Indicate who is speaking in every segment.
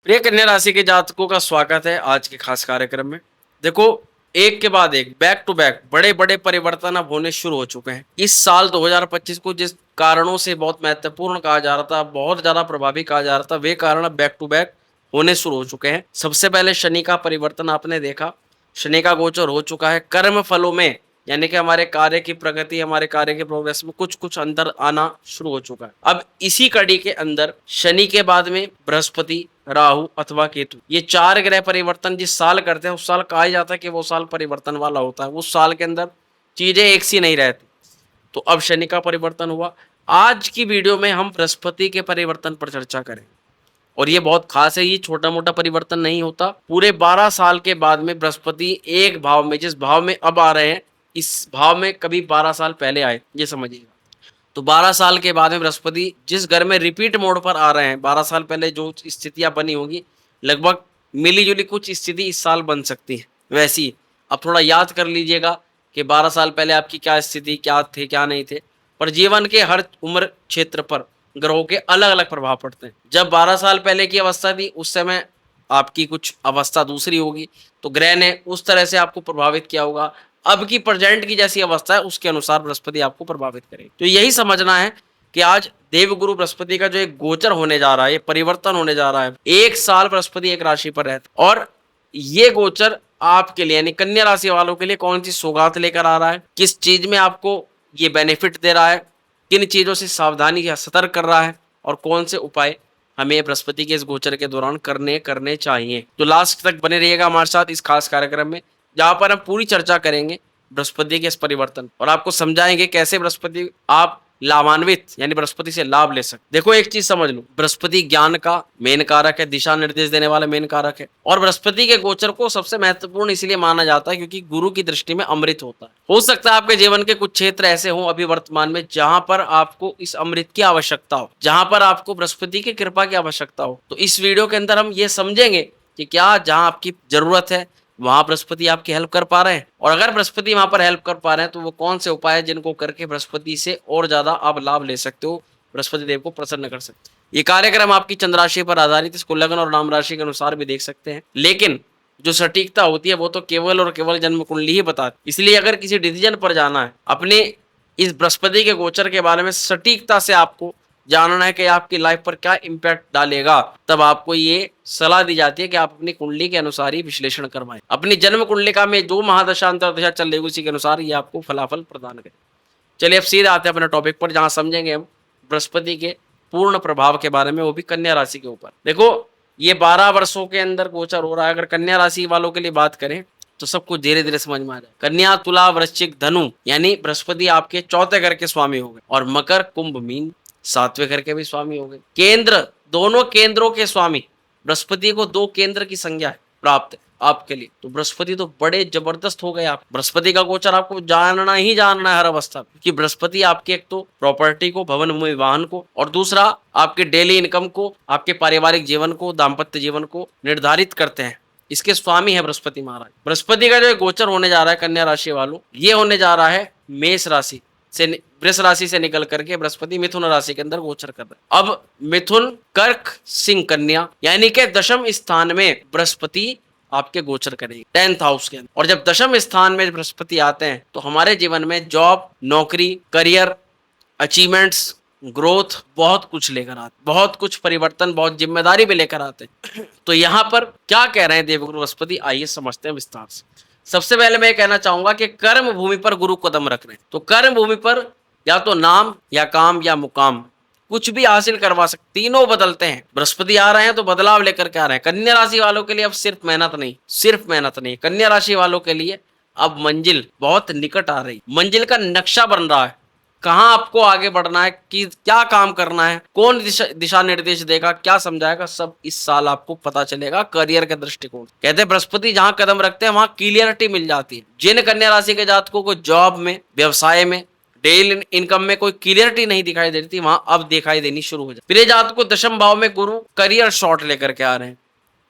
Speaker 1: प्रिय कन्या राशि के जातकों का स्वागत है आज के खास कार्यक्रम में। देखो, एक के बाद एक बैक टू बैक बड़े बड़े परिवर्तन अब होने शुरू हो चुके हैं। इस साल 2025 को जिस कारणों से बहुत महत्वपूर्ण कहा जा रहा था, बहुत ज्यादा प्रभावी कहा जा रहा था, वे कारण अब बैक टू बैक होने शुरू हो चुके हैं। सबसे पहले शनि का परिवर्तन आपने देखा। शनि का गोचर हो चुका है कर्म फलों में, यानी कि हमारे कार्य की प्रगति, हमारे कार्य के प्रोग्रेस में कुछ कुछ अंतर आना शुरू हो चुका है। अब इसी कड़ी के अंदर शनि के बाद में बृहस्पति, राहु अथवा केतु, ये चार ग्रह परिवर्तन जिस साल करते हैं उस साल कहा जाता है कि वो साल परिवर्तन वाला होता है। उस साल के अंदर चीजें एक सी नहीं रहती। तो अब शनि का परिवर्तन हुआ। आज की वीडियो में हम बृहस्पति के परिवर्तन पर चर्चा करें और ये बहुत खास है। ये छोटा मोटा परिवर्तन नहीं होता। पूरे 12 साल के बाद में बृहस्पति एक भाव में, जिस भाव में अब आ रहे हैं, इस भाव में कभी 12 साल पहले आए, ये समझिएगा। तो 12 साल के बाद में बृहस्पति जिस घर में रिपीट मोड पर आ रहे हैं, 12 साल पहले जो स्थितियां बनी होंगी, लगभग मिली जुली कुछ स्थिति इस साल बन सकती है वैसी। अब थोड़ा याद कर लीजिएगा कि 12 साल पहले आपकी क्या स्थिति, क्या थे क्या नहीं थे। पर जीवन के हर उम्र क्षेत्र पर ग्रहों के अलग अलग प्रभाव पड़ते हैं। जब 12 साल पहले की अवस्था थी उस समय आपकी कुछ अवस्था दूसरी होगी, तो ग्रह ने उस तरह से आपको प्रभावित किया होगा। अब की प्रेजेंट की जैसी अवस्था है उसके अनुसार बृहस्पति आपको प्रभावित करेगी। तो यही समझना है कि आज देवगुरु बृहस्पति का जो एक गोचर होने जा रहा है, ये परिवर्तन होने जा रहा है। एक साल बृहस्पति एक राशि पर रहता और ये गोचर आपके लिए यानी कन्या राशि वालों के लिए कौन सी सौगात लेकर आ रहा है, किस चीज में आपको ये बेनिफिट दे रहा है, किन चीजों से सावधानी या सतर्क कर रहा है और कौन से उपाय हमें बृहस्पति के इस गोचर के दौरान करने चाहिए। तो लास्ट तक बने रहिएगा हमारे साथ इस खास कार्यक्रम में, जहां पर हम पूरी चर्चा करेंगे बृहस्पति के इस परिवर्तन और आपको समझाएंगे कैसे बृहस्पति आप लाभान्वित यानी बृहस्पति से लाभ ले सकते। देखो, एक चीज समझ लो, बृहस्पति ज्ञान का मेन कारक है, दिशा निर्देश देने वाला मेन कारक है। और बृहस्पति के गोचर को सबसे महत्वपूर्ण इसलिए माना जाता है क्योंकि गुरु की दृष्टि में अमृत होता है। हो सकता है आपके जीवन के कुछ क्षेत्र ऐसे हों अभी वर्तमान में जहां पर आपको इस अमृत की आवश्यकता हो, जहां पर आपको बृहस्पति की कृपा की आवश्यकता हो। तो इस वीडियो के अंदर हम ये समझेंगे कि क्या जहां आपकी जरूरत है वहां बृहस्पति आपकी हेल्प कर पा रहे हैं, और अगर बृहस्पति वहां पर हेल्प कर पा रहे हैं तो वो कौन से उपाय हैं जिनको करके बृहस्पति से और ज्यादा आप लाभ ले सकते हो, बृहस्पति देव को प्रसन्न कर सकते हो। ये कार्यक्रम आपकी चंद्र राशि पर आधारित, इसको लग्न और नाम राशि के अनुसार भी देख सकते हैं, लेकिन जो सटीकता होती है वो तो केवल और केवल जन्म कुंडली ही बताती। इसलिए अगर किसी डिसीजन पर जाना है, अपने इस बृहस्पति के गोचर के बारे में सटीकता से आपको जानना है कि आपकी लाइफ पर क्या इम्पैक्ट डालेगा, तब आपको ये सलाह दी जाती है कि आप अपनी कुंडली के अनुसार ही विश्लेषण करवाएं। अपनी जन्म कुंडलिका में जो महादशा अंतरदशा चल रही है उसी के अनुसार ये आपको फलाफल प्रदान करें। चलिए अब सीधे आते हैं अपने टॉपिक पर, जहां समझेंगे हम बृहस्पति के पूर्ण प्रभाव के बारे में, वो भी कन्या राशि के ऊपर। देखो, ये 12 वर्षों के अंदर गोचर हो रहा है। अगर कन्या राशि वालों के लिए बात करें तो सब कुछ धीरे धीरे समझ में आ जाए। कन्या, तुला, वृश्चिक, धनु यानी बृहस्पति आपके चौथे घर के स्वामी हो गए, और मकर, कुंभ, मीन 7वें घर के भी स्वामी हो गए। केंद्र, दोनों केंद्रों के स्वामी बृहस्पति को 2 केंद्र की संज्ञा है प्राप्त है आपके लिए। तो बृहस्पति तो बड़े जबरदस्त हो गए। आप बृहस्पति का गोचर आपको जानना ही जानना है हर अवस्था में, क्योंकि बृहस्पति आपके एक तो प्रॉपर्टी को, भवन भूमि वाहन को, और दूसरा आपके डेली इनकम को, आपके पारिवारिक जीवन को, दाम्पत्य जीवन को निर्धारित करते हैं। इसके स्वामी है बृहस्पति महाराज। बृहस्पति का जो गोचर होने जा रहा है कन्या राशि वालों, ये होने जा रहा है मेष राशि से, वृष राशि से निकल करके बृहस्पति मिथुन राशि के अंदर गोचर कर रहे हैं। अब मिथुन, कर्क, सिंह, कन्या यानी कि दशम स्थान में बृहस्पति आपके गोचर करेगी 10th हाउस के अंदर। और जब दशम स्थान में बृहस्पति आते हैं तो हमारे जीवन में जॉब, नौकरी, करियर, अचीवमेंट्स, ग्रोथ, बहुत कुछ लेकर आते, बहुत कुछ परिवर्तन, बहुत जिम्मेदारी भी लेकर आते हैं। तो यहाँ पर क्या कह रहे हैं देवगुरु बृहस्पति, आइए समझते हैं विस्तार से। सबसे पहले मैं कहना चाहूंगा कि कर्म भूमि पर गुरु कदम रख रहे हैं। तो कर्म भूमि पर या तो नाम या काम या मुकाम कुछ भी हासिल करवा सकते, तीनों बदलते हैं। बृहस्पति आ रहे हैं तो बदलाव लेकर के आ रहे हैं। कन्या राशि वालों के लिए अब सिर्फ मेहनत नहीं, कन्या राशि वालों के लिए अब मंजिल बहुत निकट आ रही। मंजिल का नक्शा बन रहा है, कहाँ आपको आगे बढ़ना है, कि क्या काम करना है, कौन दिशा निर्देश देगा, क्या समझाएगा, सब इस साल आपको पता चलेगा। करियर के दृष्टिकोण, कहते हैं बृहस्पति जहां कदम रखते हैं वहां क्लियरिटी मिल जाती है। जिन कन्या राशि के जातकों को जॉब में, व्यवसाय में, डेली इनकम में कोई क्लियरिटी नहीं दिखाई देती, वहां अब दिखाई देनी शुरू हो जाती। प्रिय जातकों को दशम भाव में गुरु करियर शॉर्ट लेकर के आ रहे हैं।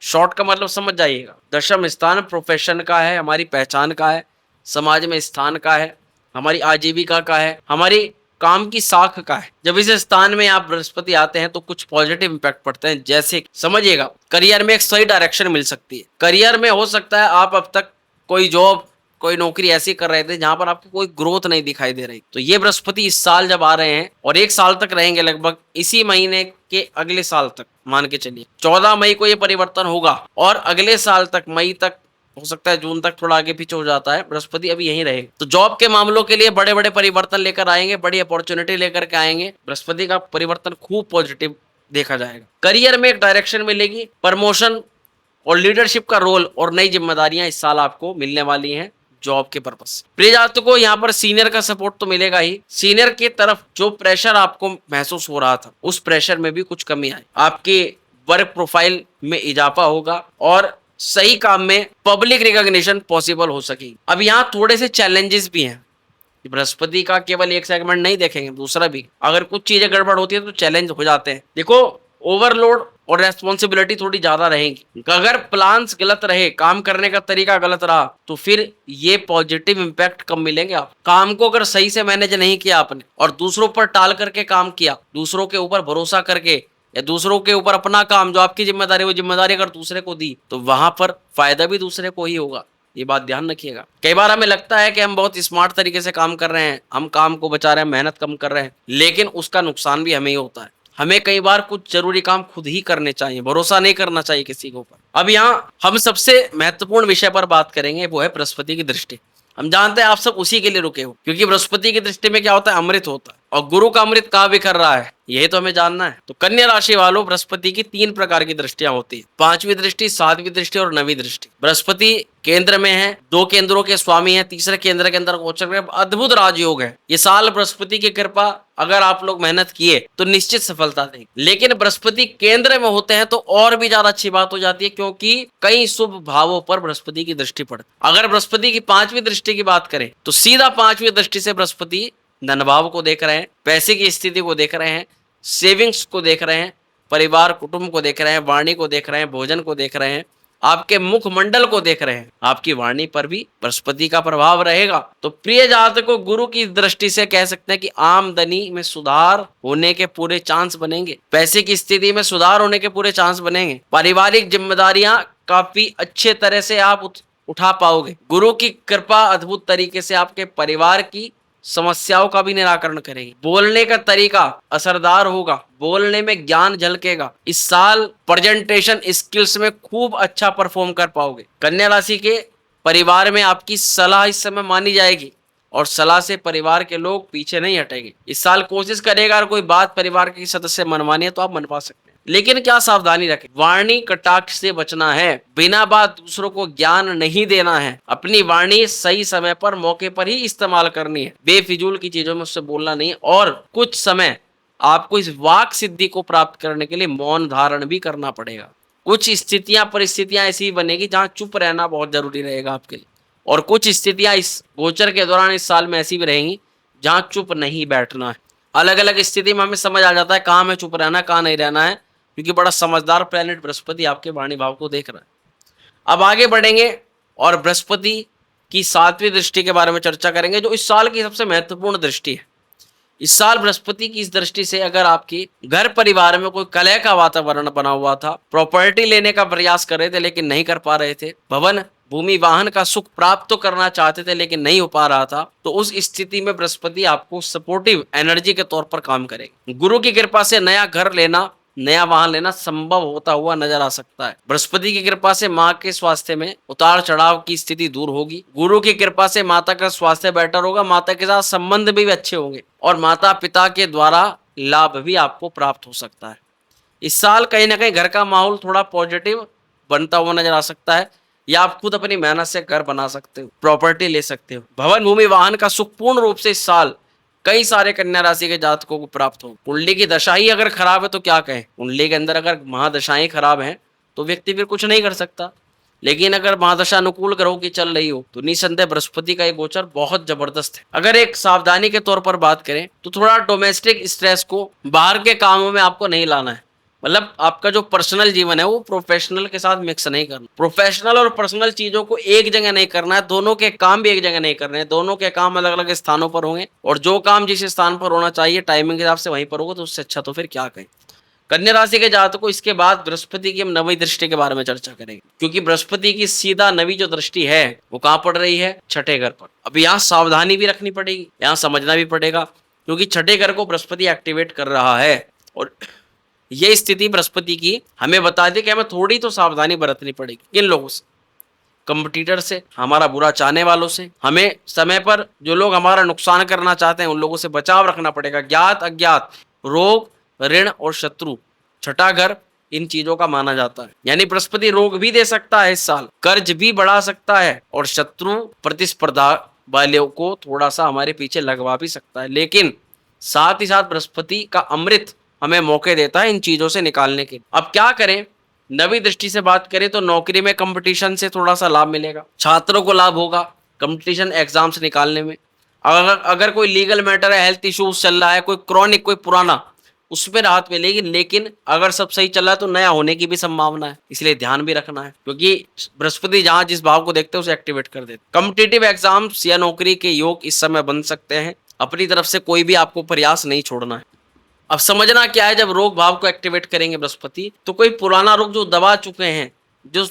Speaker 1: शॉर्ट का मतलब समझ जाइएगा, दशम स्थान प्रोफेशन का है, हमारी पहचान का है, समाज में स्थान का है, हमारी आजीविका का है, हमारी काम की साख का है। जब इस स्थान में आप बृहस्पति आते हैं तो कुछ पॉजिटिव इंपैक्ट पड़ते हैं, जैसे समझिएगा करियर में एक सही डायरेक्शन मिल सकती है। करियर में हो सकता है आप अब तक कोई जॉब, कोई नौकरी ऐसी कर रहे थे जहां पर आपको कोई ग्रोथ नहीं दिखाई दे रही, तो ये बृहस्पति इस साल जब आ रहे हैं और 1 साल तक रहेंगे, लगभग इसी महीने के अगले साल तक मान के चलिए 14 मई को ये परिवर्तन होगा और अगले साल तक मई तक, हो सकता है जून तक थोड़ा आगे पीछे हो जाता है, बृहस्पति अभी यहीं रहेगा। तो जॉब के मामलों के लिए बड़े बड़े परिवर्तन लेकर आएंगे, बड़ी अपॉर्चुनिटी लेकर के आएंगे। बृहस्पति का परिवर्तन खूब पॉजिटिव देखा जाएगा। करियर में एक डायरेक्शन मिलेगी, प्रमोशन और लीडरशिप का रोल और नई जिम्मेदारियां इस साल आपको मिलने वाली हैं जॉब के पर्पज से। प्रिय जातकों को यहाँ पर सीनियर का सपोर्ट तो मिलेगा ही, सीनियर की तरफ जो प्रेशर आपको महसूस हो रहा था उस प्रेशर में भी कुछ कमी आई, आपके वर्क प्रोफाइल में इजाफा होगा और सही काम में पब्लिक रिकॉग्निशन पॉसिबल हो सकेगी। अब यहाँ थोड़े से चैलेंजेस भी हैं, बृहस्पति का केवल एक सेगमेंट नहीं देखेंगे, दूसरा भी, अगर कुछ चीजें गड़बड़ होती है तो चैलेंज हो जाते हैं। देखो, ओवरलोड और रेस्पॉन्सिबिलिटी थोड़ी ज्यादा रहेगी। अगर प्लान्स गलत रहे, काम करने का तरीका गलत रहा, तो फिर ये पॉजिटिव इंपैक्ट कम मिलेंगे। आप काम को अगर सही से मैनेज नहीं किया आपने और दूसरों पर टाल करके काम किया, दूसरों के ऊपर भरोसा करके या दूसरों के ऊपर अपना काम जो आपकी जिम्मेदारी वो जिम्मेदारी अगर दूसरे को दी, तो वहां पर फायदा भी दूसरे को ही होगा। ये बात ध्यान रखिएगा। कई बार हमें लगता है कि हम बहुत स्मार्ट तरीके से काम कर रहे हैं, हम काम को बचा रहे हैं, मेहनत कम कर रहे हैं, लेकिन उसका नुकसान भी हमें ही होता है। हमें कई बार कुछ जरूरी काम खुद ही करने चाहिए, भरोसा नहीं करना चाहिए किसी के ऊपर। अब यहाँ हम सबसे महत्वपूर्ण विषय पर बात करेंगे, वो है बृहस्पति की दृष्टि। हम जानते हैं आप सब उसी के लिए रुके हो, क्योंकि बृहस्पति की दृष्टि में क्या होता है, अमृत होता है, और गुरु का अमृत कहाँ बिखर रहा है यही तो हमें जानना है। तो कन्या राशि वालों, बृहस्पति की 3 प्रकार की दृष्टियां होती है, 5वीं दृष्टि, 7वीं दृष्टि और 9वीं दृष्टि। बृहस्पति केंद्र में है, 2 केंद्रों के स्वामी है, तीसरे केंद्र के अंदर गोचर है, अद्भुत राजयोग है। ये साल बृहस्पति की कृपा अगर आप लोग मेहनत किए तो निश्चित सफलता देंगे। लेकिन बृहस्पति केंद्र में होते हैं तो और भी ज्यादा अच्छी बात हो जाती है, क्योंकि कई शुभ भावों पर बृहस्पति की दृष्टि पड़ती है। अगर बृहस्पति की 5वीं दृष्टि की बात करें तो सीधा 5वीं दृष्टि से बृहस्पति धन भाव को देख रहे हैं, पैसे की स्थिति को देख रहे हैं, सेविंग्स को देख रहे हैं, परिवार कुटुंब को देख रहे हैं, वाणी को देख रहे हैं, भोजन को देख रहे हैं, आपके मुखमंडल को देख रहे हैं। आपकी वाणी पर भी बृहस्पति का प्रभाव रहेगा। तो प्रिय जातकों, गुरु की दृष्टि से कह सकते हैं कि आमदनी में सुधार होने के पूरे चांस बनेंगे, पैसे की स्थिति में सुधार होने के पूरे चांस बनेंगे, पारिवारिक जिम्मेदारियां काफी अच्छे तरह से आप उठा पाओगे। गुरु की कृपा अद्भुत तरीके से आपके परिवार की समस्याओं का भी निराकरण करेगी। बोलने का तरीका असरदार होगा, बोलने में ज्ञान झलकेगा। इस साल प्रेजेंटेशन स्किल्स में खूब अच्छा परफॉर्म कर पाओगे। कन्या राशि के परिवार में आपकी सलाह इस समय मानी जाएगी और सलाह से परिवार के लोग पीछे नहीं हटेंगे। इस साल कोशिश करेगा अगर कोई बात परिवार के सदस्य मनवानी है तो आप मनवा सकते हैं, लेकिन क्या सावधानी रखें, वाणी कटाक्ष से बचना है, बिना बात दूसरों को ज्ञान नहीं देना है, अपनी वाणी सही समय पर मौके पर ही इस्तेमाल करनी है, बेफिजूल की चीजों में उससे बोलना नहीं है। और कुछ समय आपको इस वाक सिद्धि को प्राप्त करने के लिए मौन धारण भी करना पड़ेगा। कुछ स्थितियां परिस्थितियां ऐसी बनेगी जहां चुप रहना बहुत जरूरी रहेगा आपके लिए, और कुछ स्थितियां इस गोचर के दौरान इस साल में ऐसी भी रहेंगी जहां चुप नहीं बैठना है। अलग अलग स्थिति में हमें समझ आ जाता है कहाँ में चुप रहना है, कहाँ नहीं रहना है, क्योंकि बड़ा समझदार प्लेनेट बृहस्पति आपके वाणी भाव को देख रहा है। अब आगे बढ़ेंगे और बृहस्पति की 7वीं दृष्टि के बारे में चर्चा करेंगे, जो इस साल की सबसे महत्वपूर्ण दृष्टि है। इस साल बृहस्पति की इस दृष्टि से अगर आपकी घर परिवार में कोई कलह का वातावरण बना हुआ था, प्रॉपर्टी लेने का प्रयास कर रहे थे लेकिन नहीं कर पा रहे थे, भवन भूमि वाहन का सुख प्राप्त तो करना चाहते थे लेकिन नहीं हो पा रहा था, तो उस स्थिति में बृहस्पति आपको सपोर्टिव एनर्जी के तौर पर काम करेगी। गुरु की कृपा से नया घर लेना, नया वाहन लेना संभव होता हुआ नजर आ सकता है। बृहस्पति की कृपा से माँ के स्वास्थ्य में उतार चढ़ाव की स्थिति दूर होगी। गुरु की कृपा से माता का स्वास्थ्य बेटर होगा, माता के साथ संबंध भी अच्छे होंगे और माता पिता के द्वारा लाभ भी आपको प्राप्त हो सकता है। इस साल कहीं ना कहीं घर का माहौल थोड़ा पॉजिटिव बनता हुआ नजर आ सकता है, या आप खुद अपनी मेहनत से घर बना सकते हो, प्रॉपर्टी ले सकते हो। भवन भूमि वाहन का सुख पूर्ण रूप से इस साल कई सारे कन्या राशि के जातकों को प्राप्त हो। कुंडली की दशा ही अगर खराब है तो क्या कहें, कुंडली के अंदर अगर महादशाएं खराब हैं तो व्यक्ति फिर कुछ नहीं कर सकता, लेकिन अगर महादशा अनुकूल ग्रहों की चल रही हो तो निसंदेह बृहस्पति का एक गोचर बहुत जबरदस्त है। अगर एक सावधानी के तौर पर बात करें तो थोड़ा डोमेस्टिक स्ट्रेस को बाहर के कामों में आपको नहीं लाना है, मतलब आपका जो पर्सनल जीवन है वो प्रोफेशनल के साथ मिक्स नहीं करना। प्रोफेशनल और पर्सनल चीजों को एक जगह नहीं करना है, दोनों के काम भी एक जगह नहीं करने हैं, दोनों के काम अलग अलग स्थानों पर होंगे और जो काम जिस स्थान पर होना चाहिए टाइमिंग के हिसाब से वहीं पर होगा, तो उससे अच्छा तो फिर क्या कहें। कन्या राशि के जातकों को इसके बाद बृहस्पति की हम नवी दृष्टि के बारे में चर्चा करेंगे, क्योंकि बृहस्पति की सीधा नवी जो दृष्टि है वो कहाँ पड़ रही है, छठे घर पर। अब यहाँ सावधानी भी रखनी पड़ेगी, यहाँ समझना भी पड़ेगा, क्योंकि छठे घर को बृहस्पति एक्टिवेट कर रहा है और ये स्थिति बृहस्पति की हमें बता दे कि हमें थोड़ी तो सावधानी बरतनी पड़ेगी। किन लोगों से, कंपटीटर से, हमारा बुरा चाहने वालों से, हमें समय पर जो लोग हमारा नुकसान करना चाहते हैं उन लोगों से बचाव रखना पड़ेगा। ज्ञात अज्ञात रोग, ऋण और शत्रु, छठा घर इन चीजों का माना जाता है। यानी बृहस्पति रोग भी दे सकता है इस साल, कर्ज भी बढ़ा सकता है और शत्रु प्रतिस्पर्धा वालों को थोड़ा सा हमारे पीछे लगवा भी सकता है। लेकिन साथ ही साथ बृहस्पति का अमृत हमें मौके देता है इन चीजों से निकालने के। अब क्या करें, नवी दृष्टि से बात करें तो नौकरी में कंपटीशन से थोड़ा सा लाभ मिलेगा, छात्रों को लाभ होगा कंपटीशन एग्जाम से निकालने में। अगर कोई लीगल मैटर है, हेल्थ इश्यूज चल रहा है, कोई क्रॉनिक कोई पुराना, उसमें राहत मिलेगी। लेकिन अगर सब सही चल रहा है तो नया होने की भी संभावना है, इसलिए ध्यान भी रखना है, क्योंकि बृहस्पति जहां जिस भाव को देखते हैं उसे एक्टिवेट कर देते। कॉम्पिटिटिव एग्जाम्स या नौकरी के योग इस समय बन सकते हैं, अपनी तरफ से कोई भी आपको प्रयास नहीं छोड़ना है। अब समझना क्या है, जब रोग भाव को एक्टिवेट करेंगे बृहस्पति तो कोई पुराना रोग जो दबा चुके हैं, जो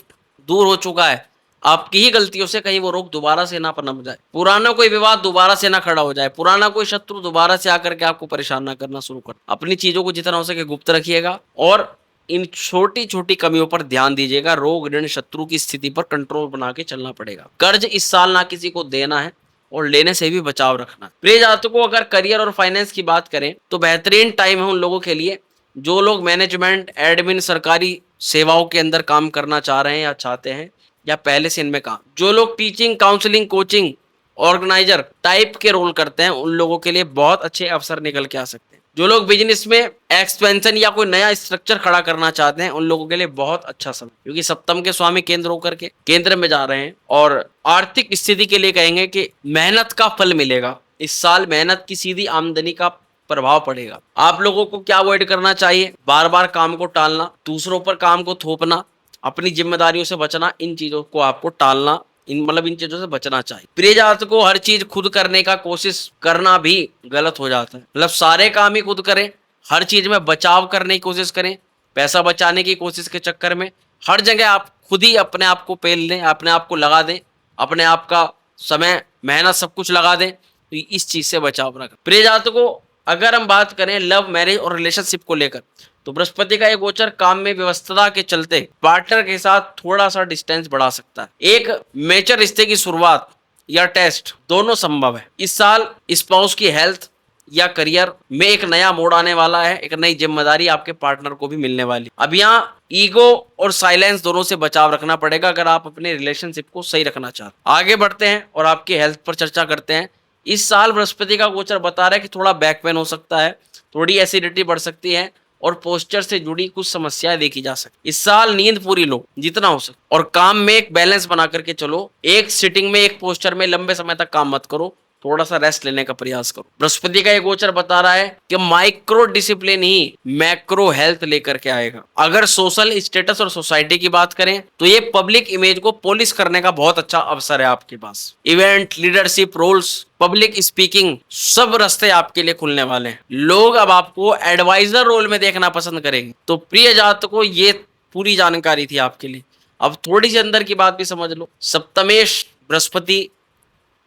Speaker 1: दूर हो चुका है, आपकी ही गलतियों से कहीं वो रोग दोबारा से ना पनप जाए, पुराना कोई विवाद दोबारा से ना खड़ा हो जाए, पुराना कोई शत्रु दोबारा से आकर के आपको परेशान ना करना शुरू कर। अपनी चीजों को जितना हो सके गुप्त रखिएगा और इन छोटी छोटी कमियों पर ध्यान दीजिएगा। रोग, ऋण, शत्रु की स्थिति पर कंट्रोल बना के चलना पड़ेगा। कर्ज इस साल ना किसी को देना है और लेने से भी बचाव रखना। प्रिय जातकों, अगर करियर और फाइनेंस की बात करें तो बेहतरीन टाइम है उन लोगों के लिए जो लोग मैनेजमेंट, एडमिन, सरकारी सेवाओं के अंदर काम करना चाह रहे हैं या चाहते हैं या पहले से इनमें काम, जो लोग teaching, counselling, coaching, organiser type के रोल करते हैं उन लोगों के लिए बहुत अच्छे अवसर निकल के आ सकते हैं। जो लोग बिजनेस में एक्सपेंशन या कोई नया स्ट्रक्चर खड़ा करना चाहते हैं उन लोगों के लिए बहुत अच्छा समय, क्योंकि सप्तम के स्वामी केंद्र होकर के केंद्र में जा रहे हैं। और आर्थिक स्थिति के लिए कहेंगे कि मेहनत का फल मिलेगा इस साल, मेहनत की सीधी आमदनी का प्रभाव पड़ेगा। आप लोगों को क्या अवॉइड करना चाहिए, बार बार काम को टालना, दूसरों पर काम को थोपना, अपनी जिम्मेदारियों से बचना, इन चीजों को आपको टालना, इन चीजों से बचना चाहिए। प्रिय जातकों को हर चीज खुद करने का कोशिश करना भी गलत हो जाता है, मतलब सारे काम ही खुद करें, हर चीज में बचाव करने की कोशिश करें, पैसा बचाने की कोशिश के चक्कर में हर जगह आप खुद ही अपने आप को पेल दें, अपने आप को लगा दें, अपने आप का समय, मेहनत सब कुछ लगा दें, तो इस चीज से बचाव रखें। प्रिय जातकों, अगर हम बात करें लव, मैरिज और रिलेशनशिप को लेकर तो बृहस्पति का एक गोचर काम में व्यवस्था के चलते पार्टनर के साथ थोड़ा सा डिस्टेंस बढ़ा सकता है। एक मेजर रिश्ते की शुरुआत या टेस्ट दोनों संभव है। इस साल स्पाउस की हेल्थ या करियर में एक नया मोड़ आने वाला है, एक नई जिम्मेदारी आपके पार्टनर को भी मिलने वाली। अब यहाँ ईगो और साइलेंस दोनों से बचाव रखना पड़ेगा अगर आप अपने रिलेशनशिप को सही रखना चाहते हैं। आगे बढ़ते हैं और आपकी हेल्थ पर चर्चा करते हैं। इस साल बृहस्पति का गोचर बता रहा है कि थोड़ा बैक पेन हो सकता है, थोड़ी एसिडिटी बढ़ सकती है और पोस्चर से जुड़ी कुछ समस्याएं देखी जा सकती। इस साल नींद पूरी लो जितना हो सके और काम में एक बैलेंस बना करके चलो। एक सिटिंग में, एक पोस्चर में लंबे समय तक काम मत करो, थोड़ा सा रेस्ट लेने का प्रयास करो। बृहस्पति का ये गोचर बता रहा है कि माइक्रो डिसिप्लिन ही मैक्रो हेल्थ लेकर के आएगा। अगर सोशल स्टेटस और सोसाइटी की बात करें तो ये पब्लिक इमेज को पॉलिश करने का बहुत अच्छा अवसर है आपके पास। Event, leadership roles, public speaking, सब रास्ते आपके लिए खुलने वाले हैं। लोग अब आपको एडवाइजर रोल में देखना पसंद करेंगे। तो प्रिय जातकों, ये पूरी जानकारी थी आपके लिए। अब थोड़ी सी अंदर की बात भी समझ लो। सप्तमेश बृहस्पति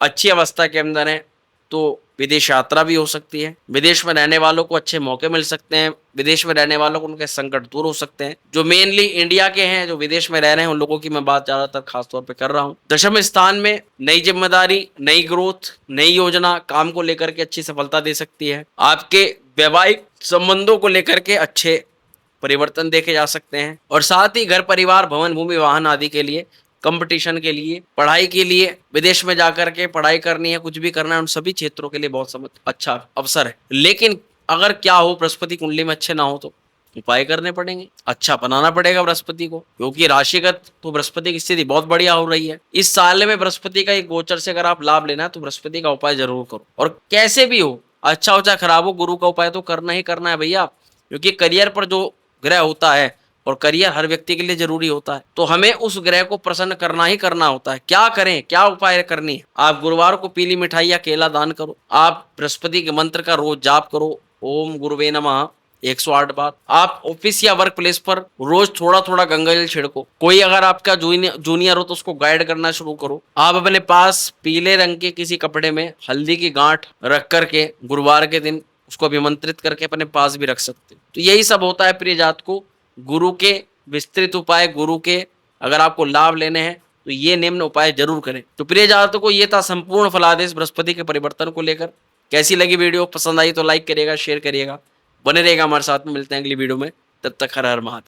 Speaker 1: अच्छी अवस्था के अंदर है तो विदेश यात्रा भी हो सकती है। विदेश में रहने वालों को अच्छे मौके मिल सकते हैं, विदेश में रहने वालों को उनके संकट दूर हो सकते हैं। जो मेनली इंडिया के हैं, जो विदेश में रह रहे हैं, उन लोगों की मैं बात ज्यादातर खास तौर पे कर रहा हूँ। दशम स्थान में नई जिम्मेदारी, नई ग्रोथ, नई योजना काम को लेकर के अच्छी सफलता दे सकती है। आपके वैवाहिक संबंधों को लेकर के अच्छे परिवर्तन देखे जा सकते हैं और साथ ही घर परिवार, भवन, भूमि, वाहन आदि के लिए, कंपटीशन के लिए, पढ़ाई के लिए, विदेश में जाकर के पढ़ाई करनी है, कुछ भी करना है, उन सभी क्षेत्रों के लिए बहुत अच्छा अवसर है। लेकिन अगर क्या हो, बृहस्पति कुंडली में अच्छे ना हो तो उपाय करने पड़ेंगे, अच्छा बनाना पड़ेगा बृहस्पति को, क्योंकि राशिगत तो बृहस्पति की स्थिति बहुत बढ़िया हो रही है। इस साल में बृहस्पति का एक गोचर से अगर आप लाभ लेना है तो बृहस्पति का उपाय जरूर करो। और कैसे भी हो, अच्छा हो चाहे खराब हो, गुरु का उपाय तो करना ही करना है भैया, क्योंकि करियर पर जो ग्रह होता है और करियर हर व्यक्ति के लिए जरूरी होता है, तो हमें उस ग्रह को प्रसन्न करना ही करना होता है। क्या करें, क्या उपाय करनी है? आप गुरुवार को पीली मिठाई या केला दान करो। आप बृहस्पति के मंत्र का रोज जाप करो, ओम गुरुवे नमः 108 बार। आप ऑफिस या वर्क प्लेस पर रोज थोड़ा थोड़ा गंगा जल छिड़को। कोई अगर आपका जूनियर हो तो उसको गाइड करना शुरू करो। आप अपने पास पीले रंग के किसी कपड़े में हल्दी की गांठ रख करके गुरुवार के दिन उसको अभिमंत्रित करके अपने पास भी रख सकते हो। तो यही सब होता है प्रिय जात को। गुरु के विस्तृत उपाय, गुरु के अगर आपको लाभ लेने हैं तो ये निम्न उपाय जरूर करें। तो प्रिय जातकों को ये था संपूर्ण फलादेश बृहस्पति के परिवर्तन को लेकर। कैसी लगी वीडियो? पसंद आई तो लाइक करिएगा, शेयर करिएगा, बने रहेगा हमारे साथ में। मिलते हैं अगली वीडियो में, तब तक हर हर महादेव।